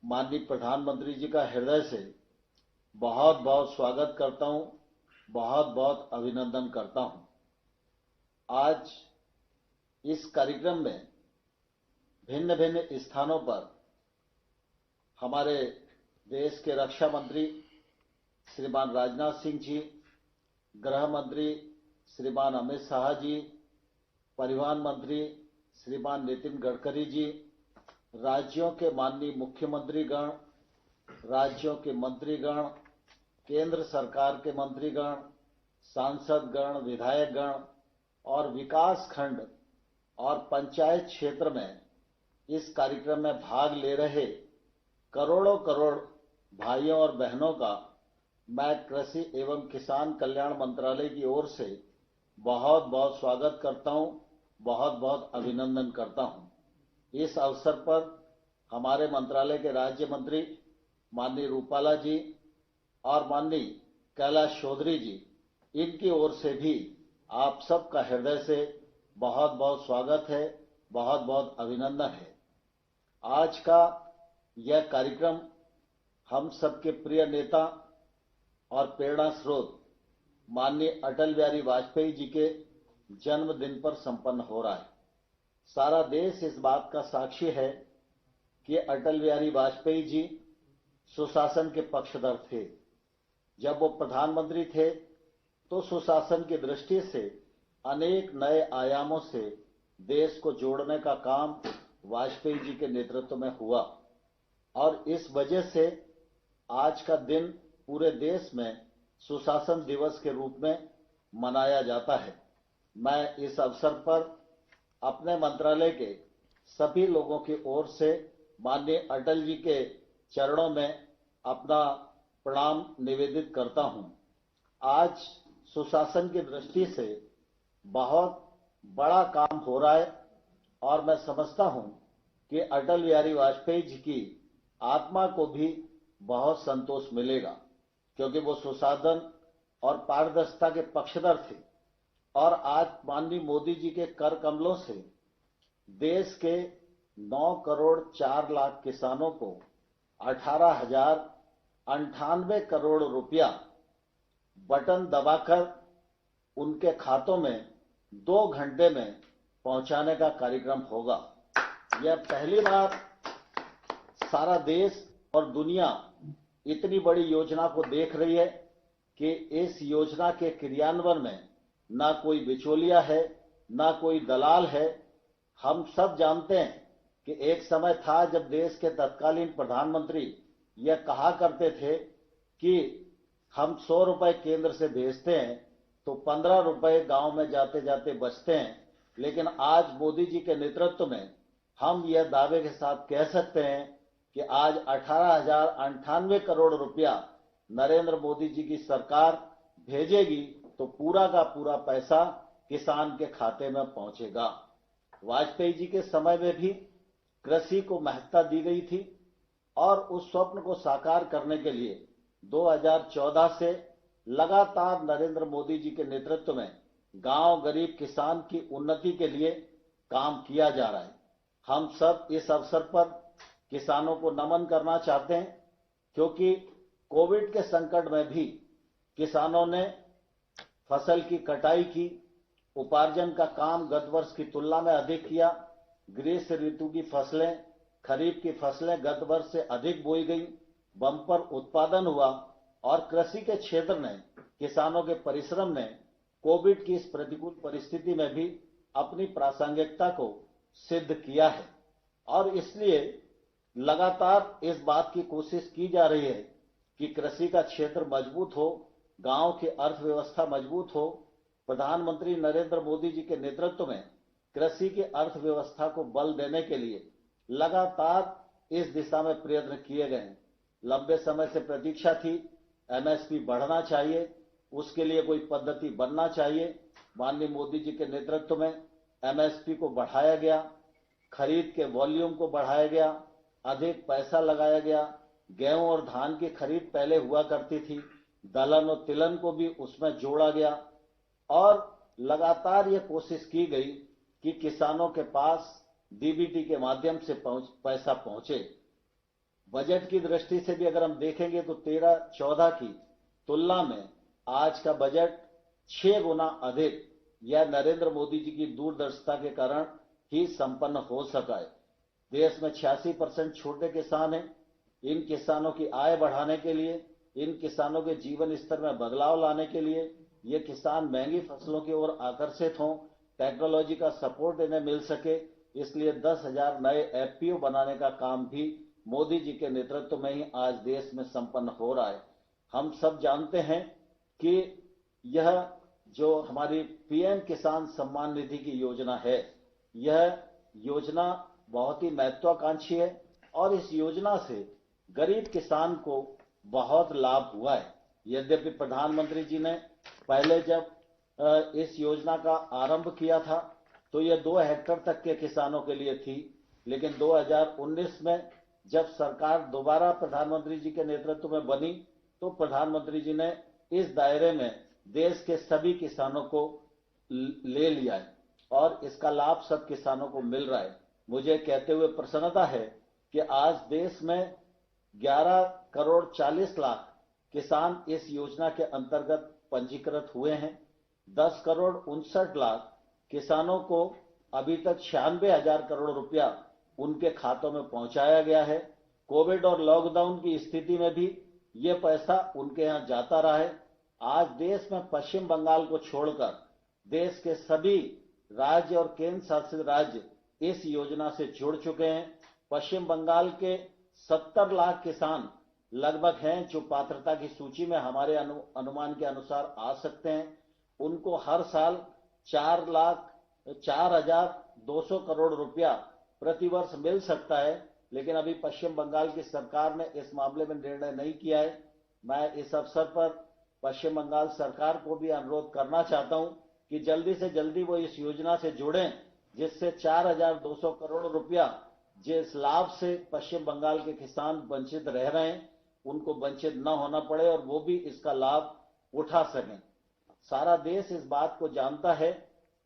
माननीय प्रधानमंत्री जी का हृदय से बहुत बहुत स्वागत करता हूं, बहुत बहुत अभिनंदन करता हूं। आज इस कार्यक्रम में भिन्न भिन्न स्थानों पर हमारे देश के रक्षा मंत्री श्रीमान राजनाथ सिंह जी, गृह मंत्री श्रीमान अमित शाह जी, परिवहन मंत्री श्रीमान नितिन गडकरी जी, राज्यों के माननीय मुख्यमंत्रीगण, राज्यों के मंत्रीगण, केंद्र सरकार के मंत्रीगण, सांसदगण, विधायकगण और विकास खंड और पंचायत क्षेत्र में इस कार्यक्रम में भाग ले रहे करोड़ों करोड़ भाइयों और बहनों का मैं कृषि एवं किसान कल्याण मंत्रालय की ओर से बहुत बहुत स्वागत करता हूं, बहुत बहुत अभिनंदन करता हूं। इस अवसर पर हमारे मंत्रालय के राज्य मंत्री माननीय रूपाला जी और माननीय कैलाश चौधरी जी, इनकी ओर से भी आप सबका हृदय से बहुत बहुत स्वागत है, बहुत बहुत अभिनंदन है। आज का यह कार्यक्रम हम सबके प्रिय नेता और प्रेरणा स्रोत माननीय अटल बिहारी वाजपेयी जी के जन्मदिन पर संपन्न हो रहा है। सारा देश इस बात का साक्षी है कि अटल बिहारी वाजपेयी जी सुशासन के पक्षधर थे। जब वो प्रधानमंत्री थे तो सुशासन की दृष्टि से अनेक नए आयामों से देश को जोड़ने का काम वाजपेयी जी के नेतृत्व में हुआ और इस वजह से आज का दिन पूरे देश में सुशासन दिवस के रूप में मनाया जाता है। मैं इस अवसर पर अपने मंत्रालय के सभी लोगों की ओर से माननीय अटल जी के चरणों में अपना प्रणाम निवेदित करता हूं। आज सुशासन की दृष्टि से बहुत बड़ा काम हो रहा है और मैं समझता हूं कि अटल बिहारी वाजपेयी जी की आत्मा को भी बहुत संतोष मिलेगा, क्योंकि वो सुशासन और पारदर्शिता के पक्षधर थे और आज माननीय मोदी जी के कर कमलों से देश के 9 करोड़ 4 लाख किसानों को 18,098 करोड़ रुपया बटन दबाकर उनके खातों में 2 घंटे में पहुंचाने का कार्यक्रम होगा। यह पहली बार सारा देश और दुनिया इतनी बड़ी योजना को देख रही है कि इस योजना के क्रियान्वयन में ना कोई बिचौलिया है, ना कोई दलाल है। हम सब जानते हैं कि एक समय था जब देश के तत्कालीन प्रधानमंत्री यह कहा करते थे कि हम 100 रुपए केंद्र से भेजते हैं तो 15 रुपए गांव में जाते जाते बचते हैं, लेकिन आज मोदी जी के नेतृत्व में हम यह दावे के साथ कह सकते हैं कि आज 18,098 करोड़ रुपया नरेंद्र मोदी जी की सरकार भेजेगी तो पूरा का पूरा पैसा किसान के खाते में पहुंचेगा। वाजपेयी जी के समय में भी कृषि को महत्ता दी गई थी और उस स्वप्न को साकार करने के लिए 2014 से लगातार नरेंद्र मोदी जी के नेतृत्व में गांव गरीब किसान की उन्नति के लिए काम किया जा रहा है। हम सब इस अवसर पर किसानों को नमन करना चाहते हैं, क्योंकि कोविड के संकट में भी किसानों ने फसल की कटाई की, उपार्जन का काम गत वर्ष की तुलना में अधिक किया। ग्रीष्म ऋतु की फसलें, खरीफ की फसलें गत वर्ष से अधिक बोई गई, बम्पर उत्पादन हुआ और कृषि के क्षेत्र ने, किसानों के परिश्रम ने कोविड की इस प्रतिकूल परिस्थिति में भी अपनी प्रासंगिकता को सिद्ध किया है और इसलिए लगातार इस बात की कोशिश की जा रही है कि कृषि का क्षेत्र मजबूत हो, गांव की अर्थव्यवस्था मजबूत हो। प्रधानमंत्री नरेंद्र मोदी जी के नेतृत्व में कृषि की अर्थव्यवस्था को बल देने के लिए लगातार इस दिशा में प्रयत्न किए गए हैं। लंबे समय से प्रतीक्षा थी, एमएसपी बढ़ना चाहिए, उसके लिए कोई पद्धति बनना चाहिए। माननीय मोदी जी के नेतृत्व में एमएसपी को बढ़ाया गया, खरीद के वॉल्यूम को बढ़ाया गया, अधिक पैसा लगाया गया। गेहूं और धान की खरीद पहले हुआ करती थी, दलहन और तिलहन को भी उसमें जोड़ा गया और लगातार ये कोशिश की गई कि किसानों के पास डीबीटी के माध्यम से पैसा पहुंचे। बजट की दृष्टि से भी अगर हम देखेंगे तो 13-14 की तुलना में आज का बजट 6 गुना अधिक यह नरेंद्र मोदी जी की दूरदर्शिता के कारण ही संपन्न हो सका है। देश में 86% छोटे किसान हैं। इन किसानों की आय बढ़ाने के लिए, इन किसानों के जीवन स्तर में बदलाव लाने के लिए, ये किसान महंगी फसलों की ओर आकर्षित हों, टेक्नोलॉजी का सपोर्ट इन्हें मिल सके, इसलिए 10,000 नए एफपीओ बनाने का काम भी मोदी जी के नेतृत्व में ही आज देश में संपन्न हो रहा है। हम सब जानते हैं कि यह जो हमारी पीएम किसान सम्मान निधि की योजना है, यह योजना बहुत ही महत्वाकांक्षी है और इस योजना से गरीब किसान को बहुत लाभ हुआ है। यद्यपि प्रधानमंत्री जी ने पहले जब इस योजना का आरंभ किया था तो यह 2 हेक्टेयर तक के किसानों के लिए थी, लेकिन 2019 में जब सरकार दोबारा प्रधानमंत्री जी के नेतृत्व में बनी तो प्रधानमंत्री जी ने इस दायरे में देश के सभी किसानों को ले लिया है और इसका लाभ सब किसानों को मिल रहा है। मुझे कहते हुए प्रसन्नता है कि आज देश में 11 करोड़ 40 लाख किसान इस योजना के अंतर्गत पंजीकृत हुए हैं। 10 करोड़ 59 लाख किसानों को अभी तक 96,000 करोड़ रुपया उनके खातों में पहुंचाया गया है। कोविड और लॉकडाउन की स्थिति में भी ये पैसा उनके यहां जाता रहा है। आज देश में पश्चिम बंगाल को छोड़कर देश के सभी राज्य और केंद्र शासित राज्य इस योजना से जुड़ चुके हैं। पश्चिम बंगाल के 70 लाख किसान लगभग हैं जो पात्रता की सूची में हमारे अनुमान के अनुसार आ सकते हैं। उनको हर साल 4,0200 करोड़ रुपया प्रतिवर्ष मिल सकता है, लेकिन अभी पश्चिम बंगाल की सरकार ने इस मामले में निर्णय नहीं किया है। मैं इस अवसर पर पश्चिम बंगाल सरकार को भी अनुरोध करना चाहता हूं कि जल्दी से जल्दी वो इस योजना से जुड़ें, जिससे 4,200 करोड़ रुपया जिस लाभ से पश्चिम बंगाल के किसान वंचित रह रहे हैं उनको वंचित न होना पड़े और वो भी इसका लाभ उठा सकें। सारा देश इस बात को जानता है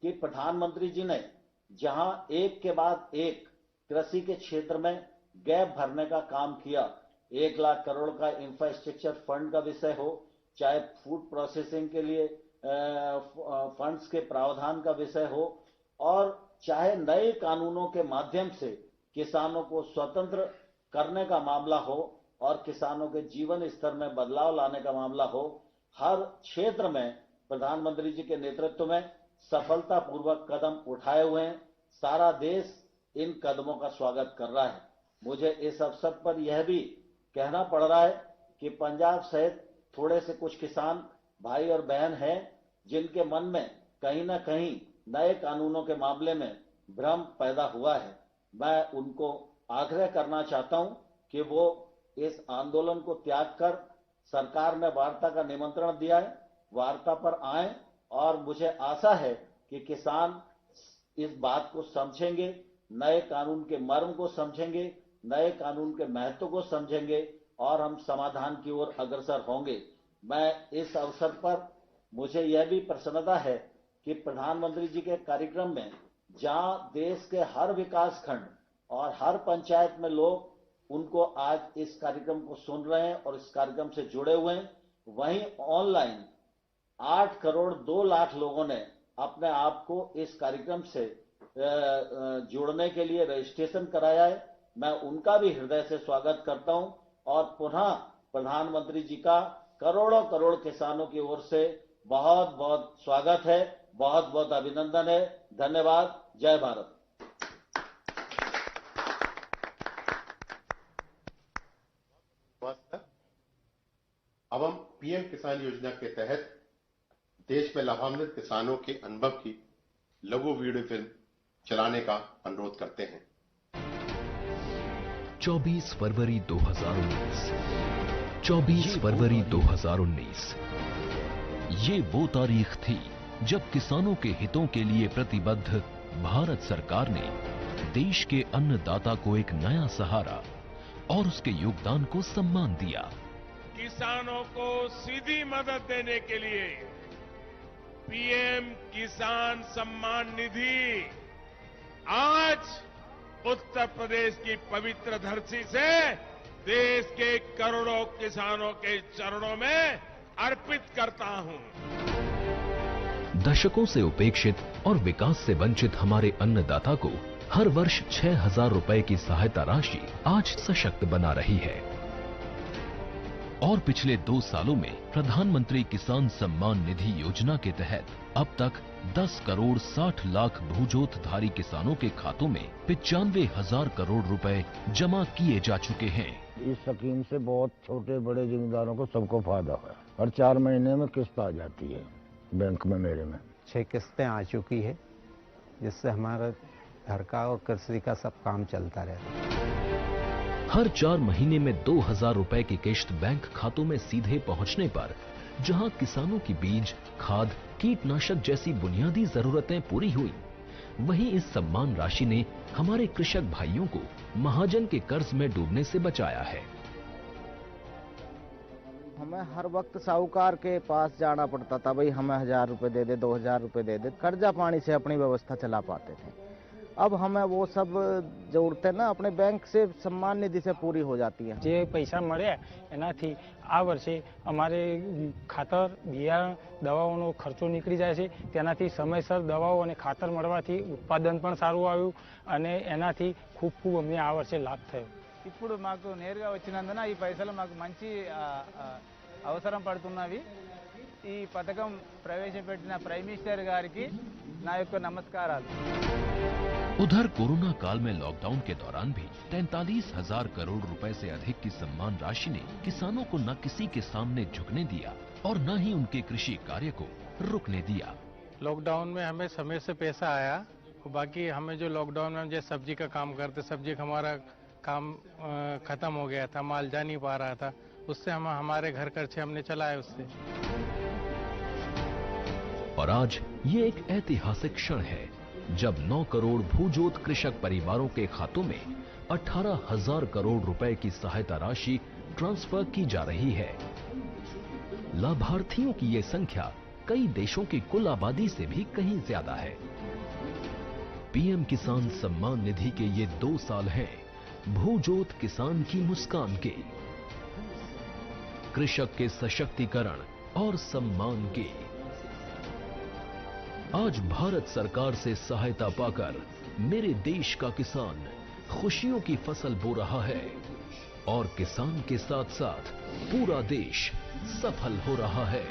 कि प्रधानमंत्री जी ने जहां एक के बाद एक कृषि के क्षेत्र में गैप भरने का काम किया, 1 लाख करोड़ का इंफ्रास्ट्रक्चर फंड का विषय हो, चाहे फूड प्रोसेसिंग के लिए फंड्स के प्रावधान का विषय हो, और चाहे नए कानूनों के माध्यम से किसानों को स्वतंत्र करने का मामला हो और किसानों के जीवन स्तर में बदलाव लाने का मामला हो, हर क्षेत्र में प्रधानमंत्री जी के नेतृत्व में सफलतापूर्वक कदम उठाए हुए हैं। सारा देश इन कदमों का स्वागत कर रहा है। मुझे इस अवसर पर यह भी कहना पड़ रहा है कि पंजाब सहित थोड़े से कुछ किसान भाई और बहन हैं जिनके मन में कहीं ना कहीं नए कानूनों के मामले में भ्रम पैदा हुआ है। मैं उनको आग्रह करना चाहता हूं कि वो इस आंदोलन को त्याग कर, सरकार ने वार्ता का निमंत्रण दिया है, वार्ता पर आए और मुझे आशा है कि किसान इस बात को समझेंगे, नए कानून के मर्म को समझेंगे, नए कानून के महत्व को समझेंगे और हम समाधान की ओर अग्रसर होंगे। मैं इस अवसर पर मुझे यह भी प्रसन्नता है कि प्रधानमंत्री जी के कार्यक्रम में जहां देश के हर विकास खंड और हर पंचायत में लोग उनको आज इस कार्यक्रम को सुन रहे हैं और इस कार्यक्रम से जुड़े हुए हैं, वहीं ऑनलाइन 8 करोड़ 2 लाख लोगों ने अपने आप को इस कार्यक्रम से जुड़ने के लिए रजिस्ट्रेशन कराया है। मैं उनका भी हृदय से स्वागत करता हूं और पुनः प्रधानमंत्री जी का करोड़ों करोड़ किसानों की ओर से बहुत बहुत स्वागत है, बहुत बहुत अभिनंदन है। धन्यवाद। जय भारत। अब हम पीएम किसान योजना के तहत देश में लाभान्वित किसानों के अनुभव की लघु वीडियो फिल्म चलाने का अनुरोध करते हैं। 24 फरवरी 2019 24 फरवरी 2019 ये वो तारीख थी जब किसानों के हितों के लिए प्रतिबद्ध भारत सरकार ने देश के अन्नदाता को एक नया सहारा और उसके योगदान को सम्मान दिया। किसानों को सीधी मदद देने के लिए पीएम किसान सम्मान निधि आज उत्तर प्रदेश की पवित्र धरती से देश के करोड़ों किसानों के चरणों में अर्पित करता हूं। दशकों से उपेक्षित और विकास से वंचित हमारे अन्नदाता को हर वर्ष 6,000 रुपए की सहायता राशि आज सशक्त बना रही है। और पिछले 2 सालों में प्रधानमंत्री किसान सम्मान निधि योजना के तहत अब तक 10 करोड़ 60 लाख भूजोतधारी किसानों के खातों में 95,000 करोड़ रुपए जमा किए जा चुके हैं। इस स्कीम से बहुत छोटे बड़े जिम्मेदारों को सबको फायदा है। हर 4 महीने में किस्त आ जाती है बैंक में। मेरे में 6 किस्तें आ चुकी है, जिससे हमारा घर का और कृषि का सब काम चलता रहता है। हर 4 महीने में 2,000 रुपए की किश्त बैंक खातों में सीधे पहुंचने पर जहां किसानों की बीज, खाद, कीटनाशक जैसी बुनियादी जरूरतें पूरी हुई, वहीं इस सम्मान राशि ने हमारे कृषक भाइयों को महाजन के कर्ज में डूबने से बचाया है। हमें हर वक्त साहूकार के पास जाना पड़ता था, भाई हमें 1,000 रुपए दे दे, 2,000 रुपए दे दे, कर्जा पानी से अपनी व्यवस्था चला पाते थे। अब हमें वो सब जरूरतें ना अपने बैंक से सम्मान निधि से पूरी हो जाती है। જે પૈસા મળ્યા એનાથી આ વર્ષે અમારે ખાતર, બિયારણ, દવાઓનો ખર્ચો નીકળી જાય છે। તેનાથી સમયસર દવાઓ અને ખાતર મળવાથી ઉત્પાદન પણ સારું આવ્યું અને એનાથી ખૂબ અમને આ વર્ષે લાભ થયો। ఇప్పుడు మాకు నేరుగా వచ్చినందున ఈ పైసలు మాకు మంచి అవసరం పడుతున్నవి। ఈ పథకం ప్రవేశపెట్టిన ప్రైమ్ మినిస్టర్ గారికి నా యొక్క నమస్కారాలు। उधर कोरोना काल में लॉकडाउन के दौरान भी 43,000 करोड़ रुपए से अधिक की सम्मान राशि ने किसानों को न किसी के सामने झुकने दिया और न ही उनके कृषि कार्य को रुकने दिया। लॉकडाउन में हमें समय से पैसा आया, बाकी हमें जो लॉकडाउन में हम जैसे सब्जी का काम करते, सब्जी का हमारा काम खत्म हो गया था, माल जा नहीं पा रहा था, उससे हम हमारे घर खर्चे हमने चलाए उससे। और आज ये एक ऐतिहासिक क्षण है जब 9 करोड़ भूजोत कृषक परिवारों के खातों में 18,000 करोड़ रुपए की सहायता राशि ट्रांसफर की जा रही है। लाभार्थियों की ये संख्या कई देशों की कुल आबादी से भी कहीं ज्यादा है। पीएम किसान सम्मान निधि के ये 2 साल हैं भूजोत किसान की मुस्कान के, कृषक के सशक्तिकरण और सम्मान के। आज भारत सरकार से सहायता पाकर मेरे देश का किसान खुशियों की फसल बो रहा है और किसान के साथ साथ पूरा देश सफल हो रहा है।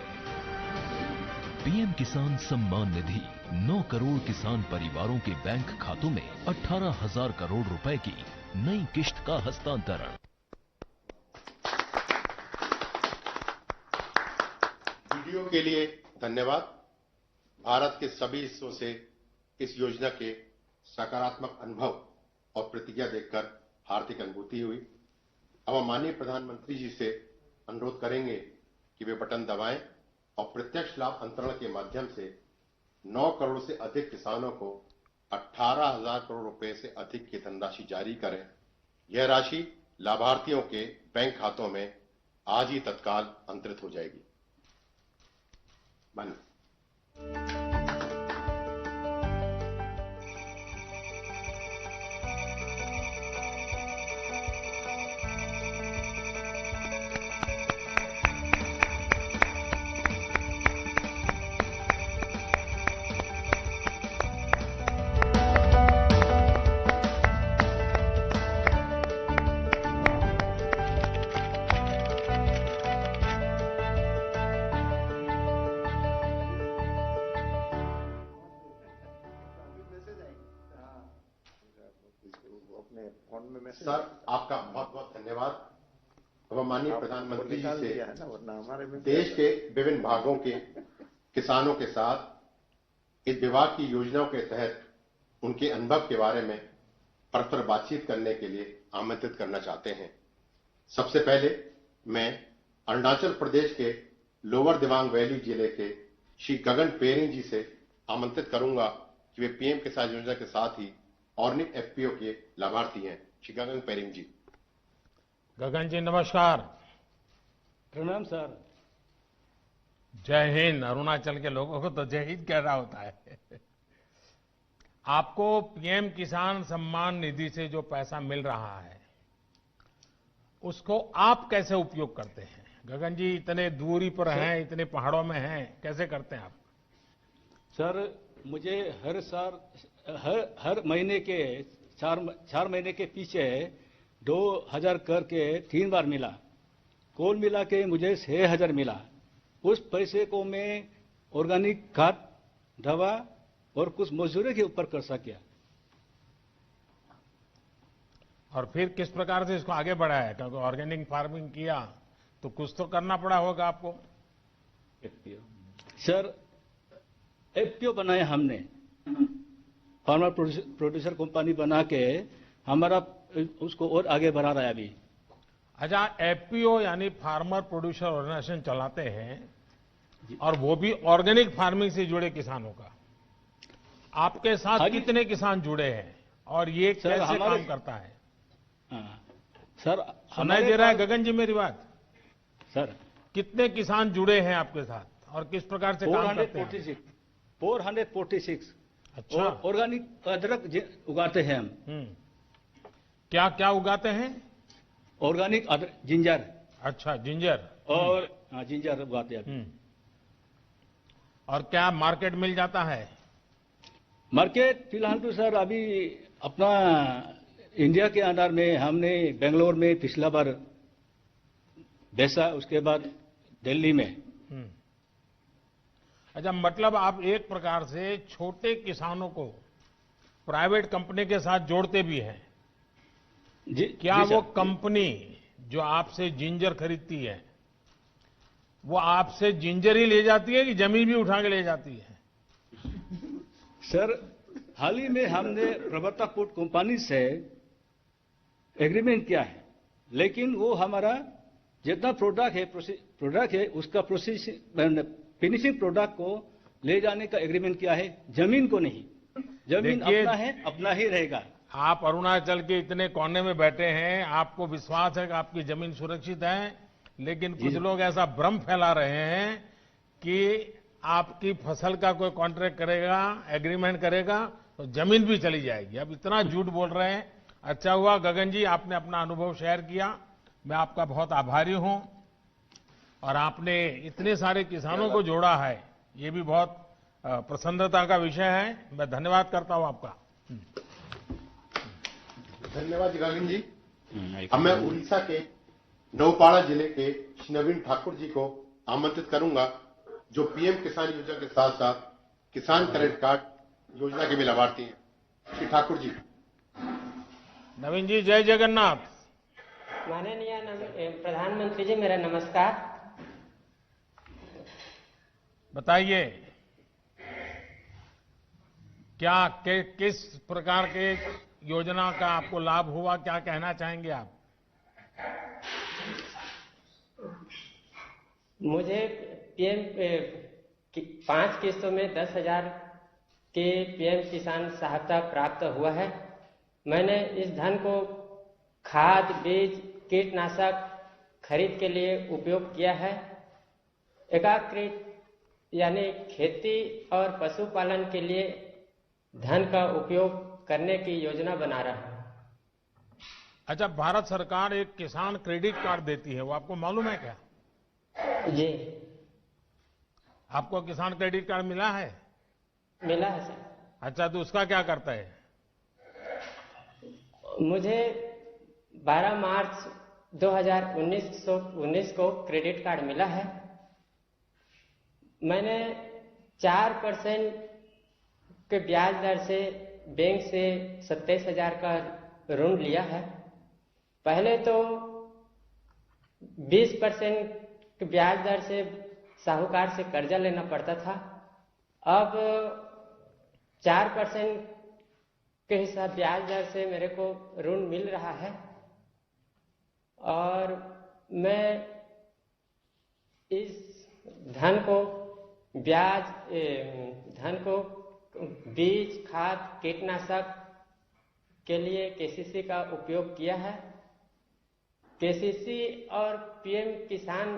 पीएम किसान सम्मान निधि 9 करोड़ किसान परिवारों के बैंक खातों में 18,000 करोड़ रुपए की नई किश्त का हस्तांतरण। वीडियो के लिए धन्यवाद। भारत के सभी हिस्सों से इस योजना के सकारात्मक अनुभव और प्रतिक्रिया देखकर हार्दिक अनुभूति हुई। अब हम माननीय प्रधानमंत्री जी से अनुरोध करेंगे कि वे बटन दबाएं और प्रत्यक्ष लाभ अंतरण के माध्यम से 9 करोड़ से अधिक किसानों को 18,000 करोड़ रुपए से अधिक की धनराशि जारी करें। यह राशि लाभार्थियों के बैंक खातों में आज ही तत्काल अंतरित हो जाएगी। माननीय सर, आपका बहुत बहुत धन्यवाद। अब हम माननीय प्रधानमंत्री जी से देश के विभिन्न भागों के किसानों के साथ इस विभाग की योजनाओं के तहत उनके अनुभव के बारे में परस्पर बातचीत करने के लिए आमंत्रित करना चाहते हैं। सबसे पहले मैं अरुणाचल प्रदेश के लोअर दिबांग वैली जिले के श्री गगन पेरिंग जी से आमंत्रित करूंगा कि वे पीएम किसान योजना के साथ ही ऑर्निक एफपीओ के लाभार्थी हैं। श्री गगन पेरिंग जी। गगन जी नमस्कार। प्रणाम सर। जय हिंद। अरुणाचल के लोगों को तो जय हिंद कहना होता है। आपको पीएम किसान सम्मान निधि से जो पैसा मिल रहा है उसको आप कैसे उपयोग करते हैं? गगन जी इतने दूरी पर हैं, इतने पहाड़ों में हैं, कैसे करते हैं आप? सर मुझे हर साल हर महीने के 4 महीने के पीछे 2000 करके 3 बार मिला। कुल मिला के मुझे 6000 मिला। उस पैसे को मैं ऑर्गेनिक खाद, दवा और कुछ मजदूरी के ऊपर खर्चा किया। और फिर किस प्रकार से इसको आगे बढ़ाया? क्योंकि ऑर्गेनिक फार्मिंग किया तो कुछ तो करना पड़ा होगा आपको। सर एफपीओ बनाया हमने, फार्मर प्रोड्यूसर कंपनी बना के हमारा उसको और आगे बढ़ा रहा है अभी। अच्छा, एफपीओ यानी फार्मर प्रोड्यूसर ऑर्गेनाइजेशन चलाते हैं और वो भी ऑर्गेनिक फार्मिंग से जुड़े किसानों का। आपके साथ कितने किसान जुड़े हैं और ये कैसे काम करता है? सर सुनाई दे रहा है गगन जी मेरी बात? सर कितने किसान जुड़े हैं आपके साथ और किस प्रकार से काम करते हैं? 446। अच्छा, ऑर्गेनिक अदरक उगाते हैं हम। क्या क्या उगाते हैं? Organic ginger. अच्छा, जिंजर और जिंजर उगाते हैं। और क्या मार्केट मिल जाता है? मार्केट फिलहाल तो सर अभी अपना इंडिया के अंदर में हमने बेंगलोर में पिछला बार बेचा, उसके बाद दिल्ली में। अच्छा, मतलब आप एक प्रकार से छोटे किसानों को प्राइवेट कंपनी के साथ जोड़ते भी हैं। क्या वो कंपनी जो आपसे जिंजर खरीदती है वो आपसे जिंजर ही ले जाती है कि जमीन भी उठा के ले जाती है? सर हाल ही में हमने प्रवर्तक फूड कंपनी से एग्रीमेंट किया है, लेकिन वो हमारा जितना प्रोडक्ट है उसका फिनिशिंग प्रोडक्ट को ले जाने का एग्रीमेंट किया है, जमीन को नहीं। जमीन अपना है, अपना ही रहेगा। आप अरुणाचल के इतने कोने में बैठे हैं, आपको विश्वास है कि आपकी जमीन सुरक्षित है, लेकिन कुछ लोग ऐसा भ्रम फैला रहे हैं कि आपकी फसल का कोई कॉन्ट्रैक्ट करेगा, एग्रीमेंट करेगा तो जमीन भी चली जाएगी। अब इतना झूठ बोल रहे हैं। अच्छा हुआ गगन जी आपने अपना अनुभव शेयर किया, मैं आपका बहुत आभारी हूं। और आपने इतने सारे किसानों को जोड़ा है, ये भी बहुत प्रसन्नता का विषय है। मैं धन्यवाद करता हूं आपका। धन्यवाद गगन जी। अब मैं उड़ीसा के नौपाड़ा जिले के नवीन ठाकुर जी को आमंत्रित करूंगा, जो पीएम किसान योजना के साथ साथ किसान क्रेडिट कार्ड योजना के भी लाभार्थी हैं। श्री ठाकुर जी। नवीन जी, जय जगन्नाथ। माननीय प्रधानमंत्री जी, मेरा नमस्कार। बताइए क्या किस प्रकार के योजना का आपको लाभ हुआ, क्या कहना चाहेंगे आप? मुझे पीएम 5 किस्तों में 10,000 के पीएम किसान सहायता प्राप्त हुआ है। मैंने इस धन को खाद, बीज, कीटनाशक खरीद के लिए उपयोग किया है। एकीकृत यानी खेती और पशुपालन के लिए धन का उपयोग करने की योजना बना रहा हूं। अच्छा, भारत सरकार एक किसान क्रेडिट कार्ड देती है, वो आपको मालूम है क्या? जी। आपको किसान क्रेडिट कार्ड मिला है? मिला है सर। अच्छा, तो उसका क्या करता है? मुझे 12 मार्च 2019 को क्रेडिट कार्ड मिला है। मैंने 4% के ब्याज दर से बैंक से 27,000 का ऋण लिया है। पहले तो 20% के ब्याज दर से साहूकार से कर्जा लेना पड़ता था। अब 4% के हिसाब ब्याज दर से मेरे को ऋण मिल रहा है और मैं इस धन को बीज, खाद, कीटनाशक के लिए केसीसी का उपयोग किया है। केसीसी और पीएम किसान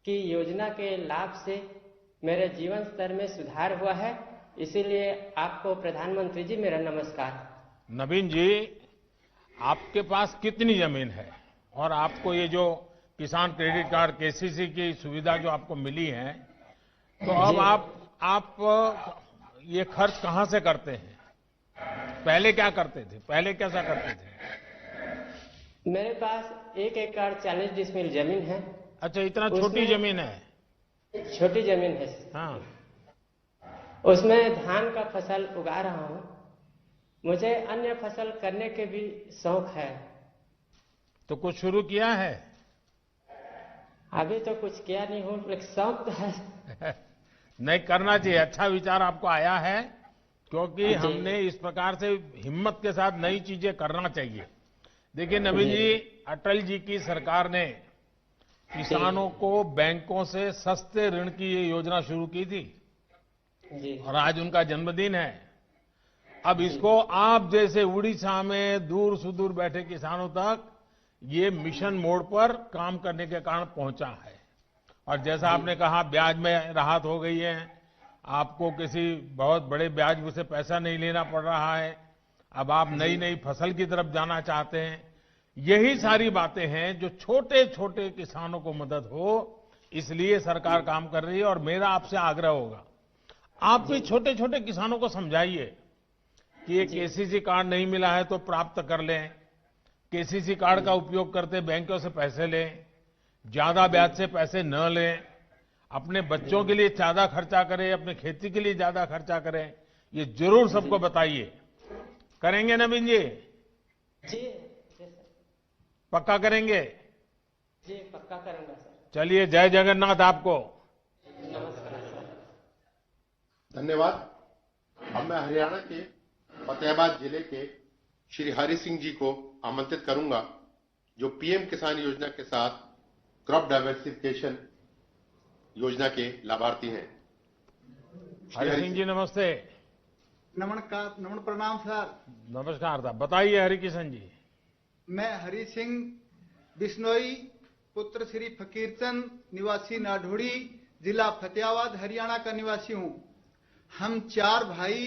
की योजना के लाभ से मेरे जीवन स्तर में सुधार हुआ है। इसीलिए आपको प्रधानमंत्री जी मेरा नमस्कार। नवीन जी, आपके पास कितनी जमीन है? और आपको ये जो किसान क्रेडिट कार्ड केसीसी की सुविधा जो आपको मिली है, तो अब आप ये खर्च कहां से करते हैं? पहले क्या करते थे? पहले कैसा करते थे? मेरे पास 1 एकड़ 40 डिसमिल जमीन है। अच्छा, इतना छोटी जमीन है? छोटी जमीन है। हाँ। उसमें धान का फसल उगा रहा हूँ। मुझे अन्य फसल करने के भी शौक है। तो कुछ शुरू किया है? अभी तो कुछ किया नहीं हूँ, लेकिन शौक तो है। नहीं, करना चाहिए। अच्छा विचार आपको आया है, क्योंकि हमने इस प्रकार से हिम्मत के साथ नई चीजें करना चाहिए। देखिए नवीन जी, अटल जी की सरकार ने किसानों को बैंकों से सस्ते ऋण की ये योजना शुरू की थी और आज उनका जन्मदिन है। अब इसको आप जैसे उड़ीसा में दूर सुदूर बैठे किसानों तक ये मिशन मोड पर काम करने के कारण पहुंचा है। और जैसा आपने कहा, ब्याज में राहत हो गई है, आपको किसी बहुत बड़े ब्याज से पैसा नहीं लेना पड़ रहा है। अब आप नई नई फसल की तरफ जाना चाहते हैं। यही सारी बातें हैं जो छोटे छोटे किसानों को मदद हो, इसलिए सरकार काम कर रही है। और मेरा आपसे आग्रह होगा, आप भी छोटे छोटे किसानों को समझाइए कि ये केसीसी कार्ड नहीं मिला है तो प्राप्त कर लें, केसीसी कार्ड का उपयोग करते बैंकों से पैसे लें, ज्यादा ब्याज से पैसे न लें, अपने बच्चों के लिए ज्यादा खर्चा करें, अपने खेती के लिए ज्यादा खर्चा करें। ये जरूर सबको बताइए। करेंगे नवीन जी? जी पक्का करेंगे? जी पक्का करूंगा सर। चलिए, जय जगन्नाथ आपको। नमस्कार सर। धन्यवाद। अब मैं हरियाणा के फतेहाबाद जिले के श्री हरि सिंह जी को आमंत्रित करूंगा, जो पीएम किसान योजना के साथ क्रॉप डाइवर्सिफिकेशन योजना के लाभार्थी हैं। हरि सिंह जी नमस्ते। नमस्कार, नमन प्रणाम सर। नमस्कार साहब, बताइए हरि किशन जी। मैं हरि सिंह बिश्नोई, पुत्र श्री फकीरचंद, निवासी नाढोड़ी, जिला फतेहाबाद, हरियाणा का निवासी हूं। हम 4 भाई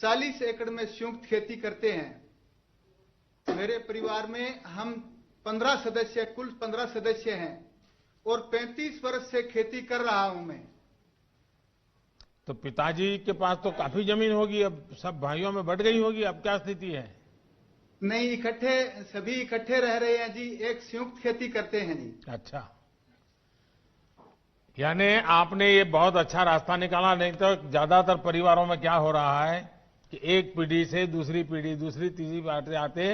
40 एकड़ में संयुक्त खेती करते हैं। मेरे परिवार में हम 15 सदस्य, कुल 15 सदस्य हैं और 35 वर्ष से खेती कर रहा हूं मैं। तो पिताजी के पास तो काफी जमीन होगी, अब सब भाइयों में बढ़ गई होगी, अब क्या स्थिति है? नहीं, सभी इकट्ठे रह रहे हैं जी, एक संयुक्त खेती करते हैं जी। अच्छा, यानी आपने ये बहुत अच्छा रास्ता निकाला। नहीं तो ज्यादातर परिवारों में क्या हो रहा है कि एक पीढ़ी से दूसरी पीढ़ी, दूसरी तीसरी बातें आते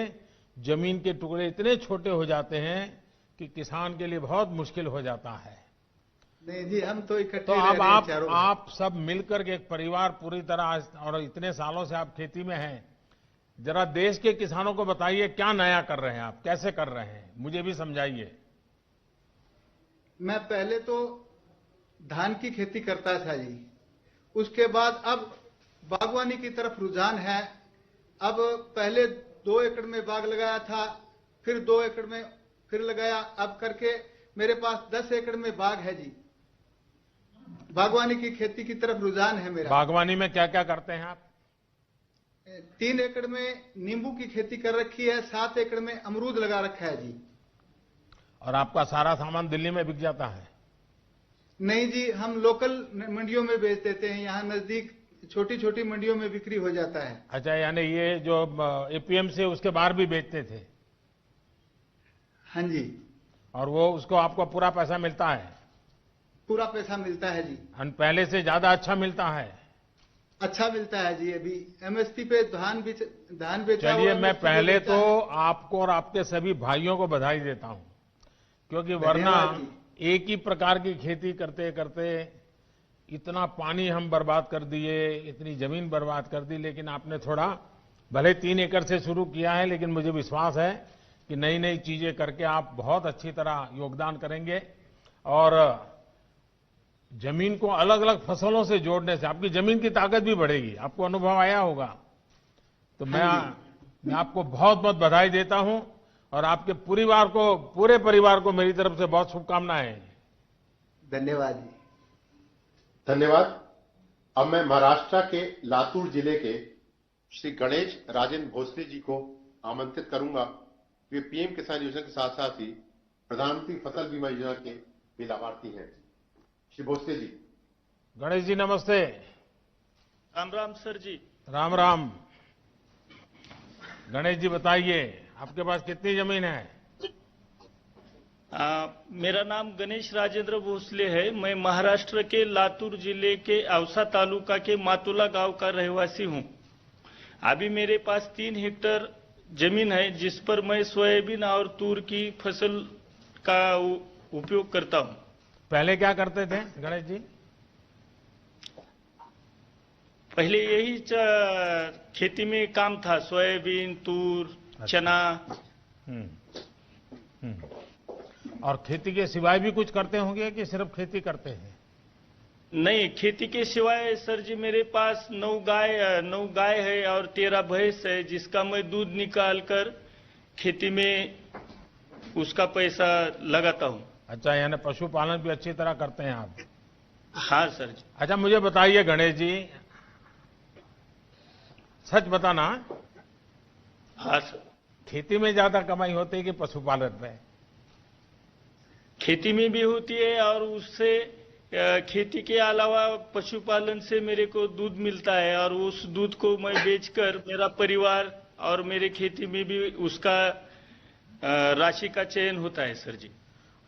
जमीन के टुकड़े इतने छोटे हो जाते हैं कि किसान के लिए बहुत मुश्किल हो जाता है। नहीं जी, हम तो इकट्ठे तो रह अब रहे हैं आप सब मिलकर के एक परिवार पूरी तरह, और इतने सालों से आप खेती में हैं, जरा देश के किसानों को बताइए क्या नया कर रहे हैं आप, कैसे कर रहे हैं, मुझे भी समझाइए। मैं पहले तो धान की खेती करता था जी, उसके बाद अब बागवानी की तरफ रुझान है। अब पहले 2 एकड़ में बाग लगाया था, फिर 2 एकड़ में फिर लगाया, अब करके मेरे पास 10 एकड़ में बाग है जी। बागवानी की खेती की तरफ रुझान है मेरा। बागवानी में क्या क्या करते हैं आप? 3 एकड़ में नींबू की खेती कर रखी है, 7 एकड़ में अमरूद लगा रखा है जी। और आपका सारा सामान दिल्ली में बिक जाता है? नहीं जी, हम लोकल मंडियों में बेच देते हैं, यहाँ नजदीक छोटी छोटी मंडियों में बिक्री हो जाता है। अच्छा, यानी ये जो एपीएमसी उसके बाहर भी बेचते थे? हाँ जी। और वो उसको आपको पूरा पैसा मिलता है? पूरा पैसा मिलता है जी। पहले से ज्यादा अच्छा मिलता है? अच्छा मिलता है जी। अभी एमएसपी पे धान बेचा। चलिए, मैं पहले तो आपको और आपके सभी भाइयों को बधाई देता हूं, क्योंकि वरना एक ही प्रकार की खेती करते करते इतना पानी हम बर्बाद कर दिए, इतनी जमीन बर्बाद कर दी। लेकिन आपने थोड़ा, भले 3 एकड़ से शुरू किया है, लेकिन मुझे विश्वास है कि नई नई चीजें करके आप बहुत अच्छी तरह योगदान करेंगे। और जमीन को अलग अलग फसलों से जोड़ने से आपकी जमीन की ताकत भी बढ़ेगी, आपको अनुभव आया होगा। तो मैं आपको बहुत बहुत बधाई देता हूं और आपके पूरे परिवार को मेरी तरफ से बहुत शुभकामनाएं। धन्यवाद जी। धन्यवाद। अब मैं महाराष्ट्र के लातूर जिले के श्री गणेश राजेंद्र भोसले जी को आमंत्रित करूंगा, वे पीएम किसान योजना के साथ साथ ही प्रधानमंत्री फसल बीमा योजना के भी लाभार्थी हैं। श्री भोसले जी। गणेश जी नमस्ते। राम राम सर जी। राम राम। गणेश जी बताइए, आपके पास कितनी जमीन है? मेरा नाम गणेश राजेंद्र भोसले है। मैं महाराष्ट्र के लातूर जिले के औसा तालुका के मातुला गांव का रहवासी हूं। अभी मेरे पास 3 हेक्टेयर जमीन है, जिस पर मैं सोयाबीन और तूर की फसल का उपयोग करता हूं। पहले क्या करते थे गणेश जी? पहले यही खेती में काम था, सोयाबीन, तूर, चना। और खेती के सिवाय भी कुछ करते होंगे कि सिर्फ खेती करते हैं? नहीं, खेती के सिवाय सर जी मेरे पास 9 गाय है और 13 भैंस है, जिसका मैं दूध निकाल कर खेती में उसका पैसा लगाता हूं। अच्छा, यानी पशुपालन भी अच्छी तरह करते हैं आप? हाँ सर जी। अच्छा, मुझे बताइए गणेश जी, सच बताना। हाँ सर। खेती में ज्यादा कमाई होती है कि पशुपालन में? खेती में भी होती है और उससे खेती के अलावा पशुपालन से मेरे को दूध मिलता है और उस दूध को मैं बेचकर मेरा परिवार और मेरे खेती में भी उसका राशि का चयन होता है सर जी।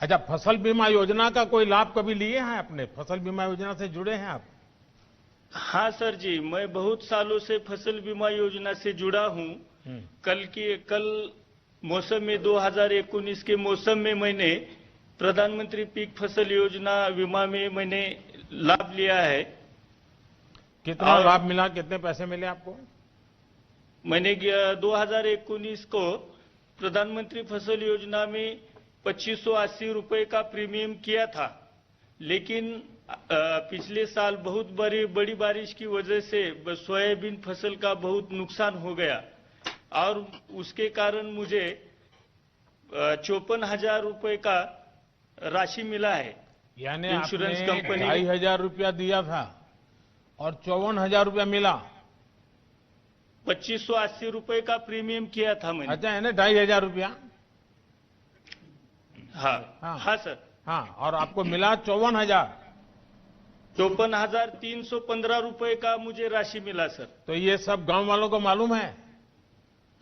अच्छा, फसल बीमा योजना का कोई लाभ कभी लिए हैं आपने? फसल बीमा योजना से जुड़े हैं आप? हाँ सर जी, मैं बहुत सालों से फसल बीमा योजना से जुड़ा हूँ। कल मौसम में 2019 के मौसम में मैंने प्रधानमंत्री पीक फसल योजना बीमा में मैंने लाभ लिया है। कितना लाभ मिला? कितने पैसे मिले आपको? मैंने 2019 को प्रधानमंत्री फसल योजना में 2580 रुपए का प्रीमियम किया था, लेकिन पिछले साल बहुत बड़ी बारिश की वजह से सोयाबीन फसल का बहुत नुकसान हो गया और उसके कारण मुझे 54,000 रुपए का राशि मिला है। यानी इंश्योरेंस कंपनी 2,500 रुपया दिया था और 54,000 रुपया मिला। 2580 रुपए का प्रीमियम किया था मैंने। अच्छा, यानी 2,500 रुपया? हाँ सर। हाँ, और आपको मिला 54,000? 54,315 रुपए का मुझे राशि मिला सर। तो ये सब गांव वालों को मालूम है?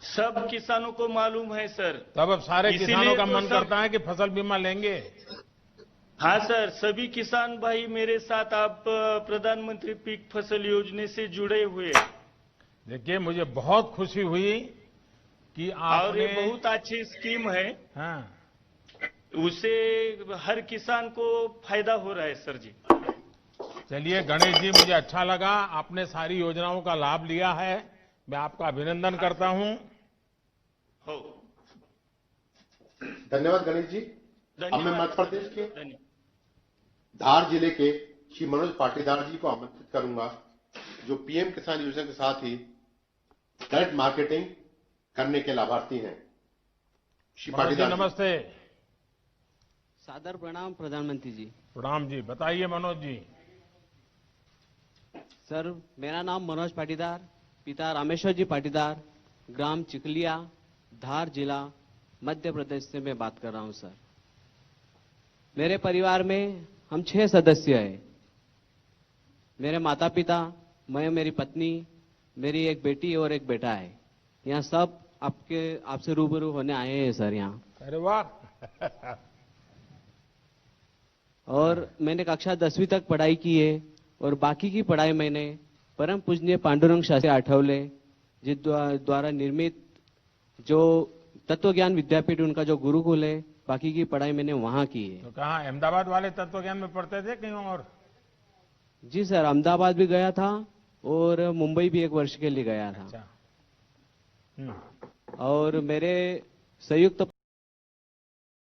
सब किसानों को मालूम है सर। तब अब सारे किसानों का मन करता है कि फसल बीमा लेंगे। हाँ सर, सभी किसान भाई मेरे साथ आप प्रधानमंत्री पीक फसल योजना से जुड़े हुए। देखिए, मुझे बहुत खुशी हुई कि आपने, और ये बहुत अच्छी स्कीम है। हाँ, उससे हर किसान को फायदा हो रहा है सर जी। चलिए गणेश जी, मुझे अच्छा लगा आपने सारी योजनाओं का लाभ लिया है। मैं आपका अभिनंदन करता हूं। धन्यवाद गणेश जी। अब मैं मध्य प्रदेश के धार जिले के श्री मनोज पाटीदार जी को आमंत्रित करूंगा, जो पीएम किसान योजना के साथ ही डायरेक्ट मार्केटिंग करने के लाभार्थी हैं। श्री पाटीदार जी नमस्ते। सादर प्रणाम प्रधानमंत्री जी। प्रणाम जी, बताइए मनोज जी। सर, मेरा नाम मनोज पाटीदार, पिता रामेश्वर जी पाटीदार, ग्राम चिकलिया, धार जिला, मध्य प्रदेश से मैं बात कर रहा हूं सर। मेरे परिवार में हम 6 सदस्य हैं। मेरे माता पिता, मैं, मेरी पत्नी, मेरी एक बेटी और एक बेटा है। यहाँ सब आपसे रूबरू होने आए हैं सर यहाँ। अरे वाह। और मैंने कक्षा 10वीं तक पढ़ाई की है और बाकी की पढ़ाई मैंने परम पूजनीय पांडुरंग शास्त्री आठवले जी द्वारा निर्मित जो तत्व ज्ञान विद्यापीठ, उनका जो गुरुकुल है, बाकी की पढ़ाई मैंने वहां की है। तो कहाँ, अहमदाबाद वाले तत्व ज्ञान में पढ़ते थे कहीं और? जी सर, अहमदाबाद भी गया था और मुंबई भी 1 वर्ष के लिए गया था। अच्छा। और मेरे संयुक्त